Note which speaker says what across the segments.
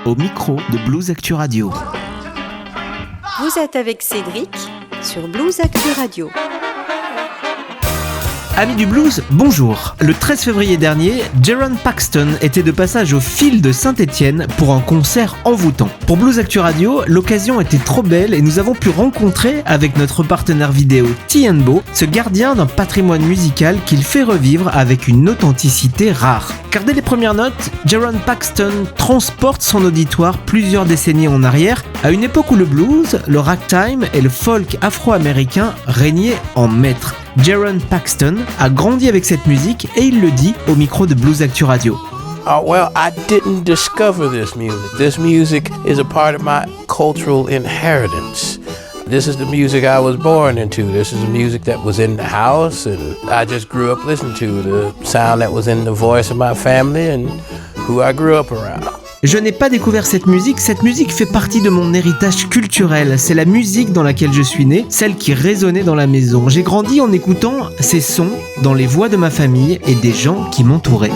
Speaker 1: au micro de Blues Actu Radio.
Speaker 2: Vous êtes avec Cédric sur Blues Actu Radio.
Speaker 1: Amis du blues, bonjour. Le 13 février dernier, Jeron Paxton était de passage au Phil de Saint-Étienne pour un concert envoûtant. Pour Blues Actu Radio, l'occasion était trop belle et nous avons pu rencontrer, avec notre partenaire vidéo T&Bo, ce gardien d'un patrimoine musical qu'il fait revivre avec une authenticité rare. Car dès les premières notes, Jeron Paxton transporte son auditoire plusieurs décennies en arrière, à une époque où le blues, le ragtime et le folk afro-américain régnaient en maître. Jeron Paxton a grandi avec cette musique et il le dit au micro de Blues Actu Radio.
Speaker 3: Well, I didn't discover this music. This music is a part of my cultural inheritance. This is the music I was born into. This is the music that was in the house, and I just grew up listening to the sound that was in the voice of my family and who I grew up around.
Speaker 1: Je n'ai pas découvert cette musique fait partie de mon héritage culturel. C'est la musique dans laquelle je suis né, celle qui résonnait dans la maison. J'ai grandi en écoutant ces sons dans les voix de ma famille et des gens qui m'entouraient.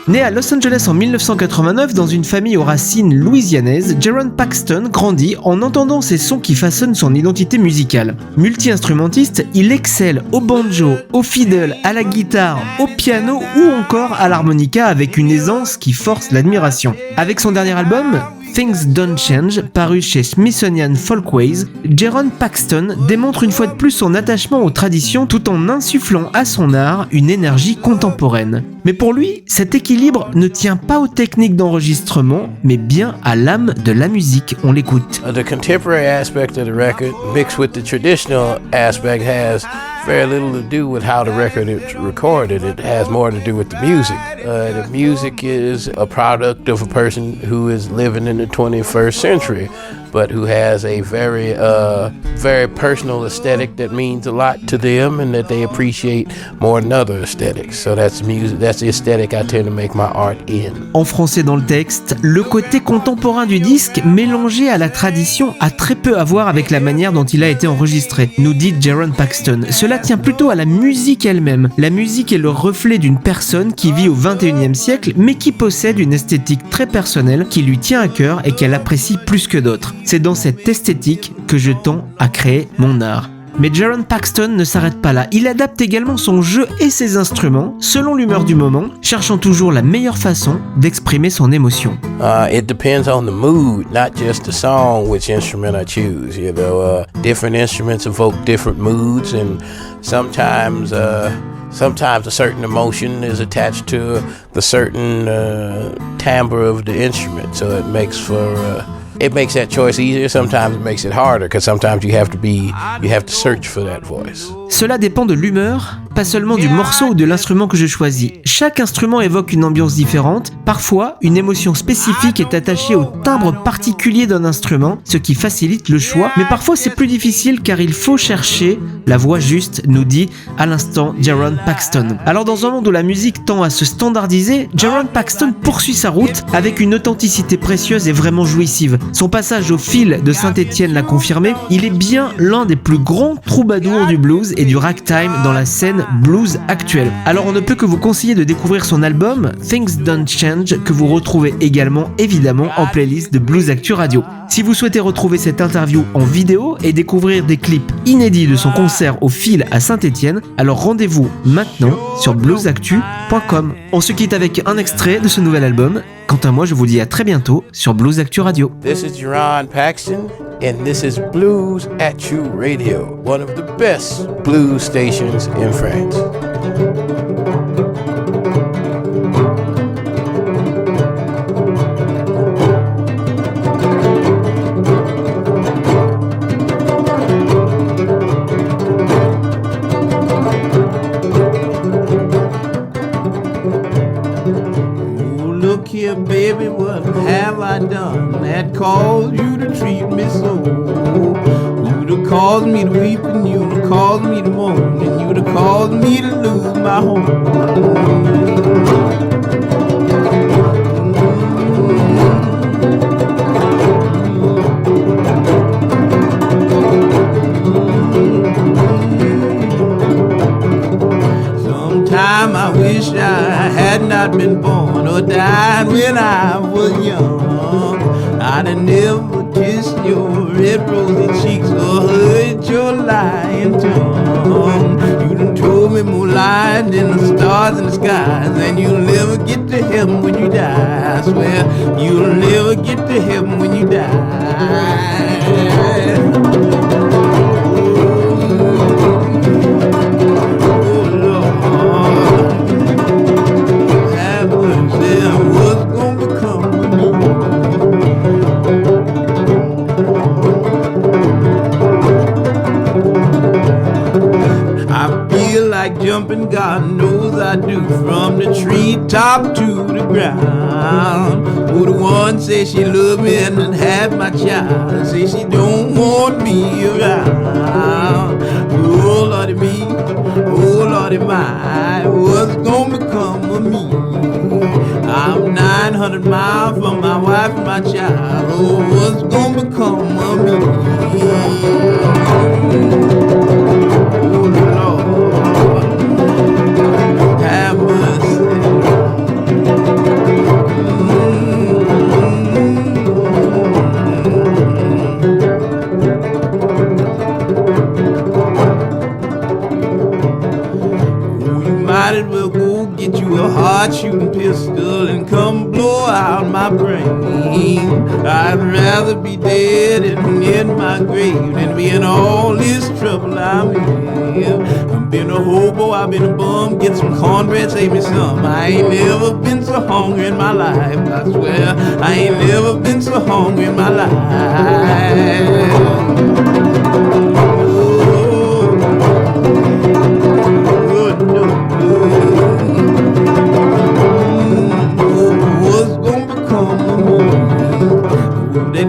Speaker 1: Né à Los Angeles en 1989 dans une famille aux racines louisianaises, Jeron Paxton grandit en entendant ces sons qui façonnent son identité musicale. Multi-instrumentiste, il excelle au banjo, au fiddle, à la guitare, au piano ou encore à l'harmonica avec une aisance qui force l'admiration. Avec son dernier album, Things Don't Change, paru chez Smithsonian Folkways, Jeron Paxton démontre une fois de plus son attachement aux traditions tout en insufflant à son art une énergie contemporaine. Mais pour lui, cet équilibre ne tient pas aux techniques d'enregistrement, mais bien à l'âme de la musique. On l'écoute.
Speaker 3: The contemporary aspect of the record mixed with the traditional aspect has very little to do with how the record is recorded. It has more to do with the music. The music is a product of a person who is living in the 21st century, but who has a very personal aesthetic that means a lot to them and that they appreciate more than other aesthetics. So that's music. That's the aesthetic I tend to make my art in.
Speaker 1: En français dans le texte, le côté contemporain du disque mélangé à la tradition a très peu à voir avec la manière dont il a été enregistré, nous dit Jeron Paxton. Cela tient plutôt à la musique elle-même. La musique est le reflet d'une personne qui vit au 21e siècle mais qui possède une esthétique très personnelle qui lui tient à cœur et qu'elle apprécie plus que d'autres. C'est dans cette esthétique que je tends à créer mon art. Mais Jeron Paxton ne s'arrête pas là. Il adapte également son jeu et ses instruments selon l'humeur du moment, cherchant toujours la meilleure façon d'exprimer son émotion.
Speaker 3: It depends on the mood, not just the song, which instrument I choose. You know, different instruments evoke different moods, and sometimes a certain emotion is attached to the certain timbre of the instrument, so it makes that choice easier. Sometimes it makes it harder because sometimes you have to search for that voice.
Speaker 1: Cela dépend de l'humeur, pas seulement du morceau ou de l'instrument que je choisis. Chaque instrument évoque une ambiance différente. Parfois, une émotion spécifique est attachée au timbre particulier d'un instrument, ce qui facilite le choix. Mais parfois, c'est plus difficile car il faut chercher la voix juste, nous dit à l'instant Jeron Paxton. Alors dans un monde où la musique tend à se standardiser, Jeron Paxton poursuit sa route avec une authenticité précieuse et vraiment jouissive. Son passage au Phil de Saint-Étienne l'a confirmé, il est bien l'un des plus grands troubadours du blues et du ragtime dans la scène blues actuelle. Alors on ne peut que vous conseiller de découvrir son album Things Don't Change, que vous retrouvez également évidemment en playlist de Blues Actu Radio. Si vous souhaitez retrouver cette interview en vidéo et découvrir des clips inédits de son concert au Phil à Saint-Étienne, alors rendez-vous maintenant sur bluesactu.com. On se quitte avec un extrait de ce nouvel album. Quant à moi, je vous dis à très bientôt sur Blues Actu Radio.
Speaker 3: This is Jeron Paxton, and this is Blues Actu Radio, one of the best blues stations in France. Look here, baby, what have I done that caused you to treat me so? You'd have caused me to weep and you'd have caused me to moan and you'd have caused me to lose my home.
Speaker 4: I'd been born or died when I was young, I'd have never kissed your red rosy cheeks or heard your lying tongue. You done told me more lies than the stars in the skies, and you'll never get to heaven when you die. I swear you'll never get to heaven when you die. Jumping, God knows I do, from the treetop to the ground. Oh, the one say she love me and then have my child, say she don't want me around. Oh, Lordy me, oh, Lordy my, what's gonna become of me? I'm 900 miles from my wife and my child. Oh, what's gonna become of me? Oh, Lord, have mercy. Might as well go get you a hard shooting pistol and come blow out my brain. I'd rather be dead and in my grave than be in all this trouble I'm in. I've been a hobo, I've been a bum, get some cornbread, save me some. I ain't never been so hungry in my life, I swear. I ain't never been so hungry in my life.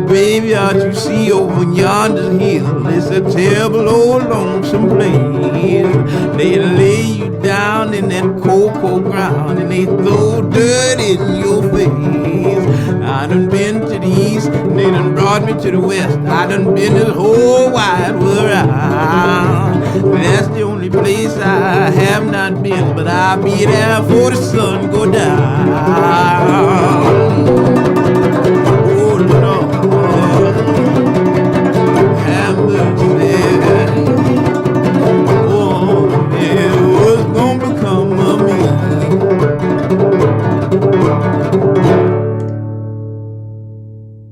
Speaker 4: Graveyard you see over yonder hill, it's a terrible old lonesome place. They lay you down in that cocoa ground and they throw dirt in your face. I done been to the east and they done brought me to the west. I done been to the whole wide world around. That's the only place I have not been, but I'll be there before the sun go down.